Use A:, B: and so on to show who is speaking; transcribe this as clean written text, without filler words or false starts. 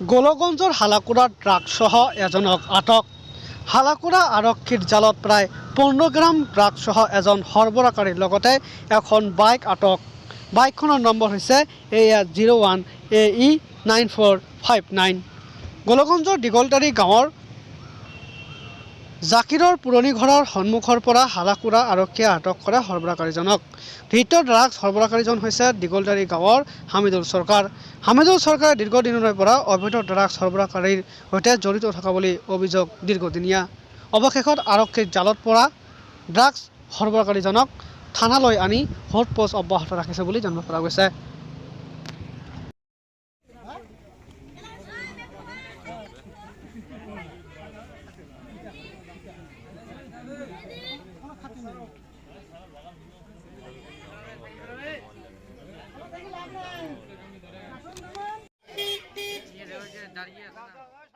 A: গোলগঞ্জৰ হালাকুৰাত ড্ৰাগসহ এজনক আটক। হালাকুৰা আৰক্ষীৰ জালত প্ৰায় 15 গ্ৰাম ড্ৰাগসহ এজন সৰবৰাহকাৰীৰ লগতে এখন বাইক আটক। বাইকখনৰ নম্বৰ হৈছে AS01 AE 9459। গোলগঞ্জৰ দীঘলতাৰী গাঁৱৰ জাকিৰৰ পুৰণি ঘৰৰ সন্মুখৰ পৰা হালাকুৰা আৰক্ষীয়ে আটক কৰে সৰবৰাহকাৰীজনক। ধৃত ড্ৰাগছ সৰবৰাহকাৰীজন হৈছে দীঘলতাৰী গাঁৱৰ হামিদুল চৰকাৰ। হামিদুল চৰকাৰে দীৰ্ঘদিনৰে পৰা অবৈধ ড্ৰাগছ সৰবৰাহকাৰীৰ সৈতে জড়িত থকা বুলি অভিযোগ দীৰ্ঘদিনীয়া। অৱশেষত আৰক্ষীৰ জালত পৰা ড্ৰাগছ সৰবৰাহকাৰীজনক থানালৈ আনি সোধপোছ অব্যাহত ৰাখিছে বুলি জানিব পৰা গৈছে।
B: দাঁড়িয়ে আছে না।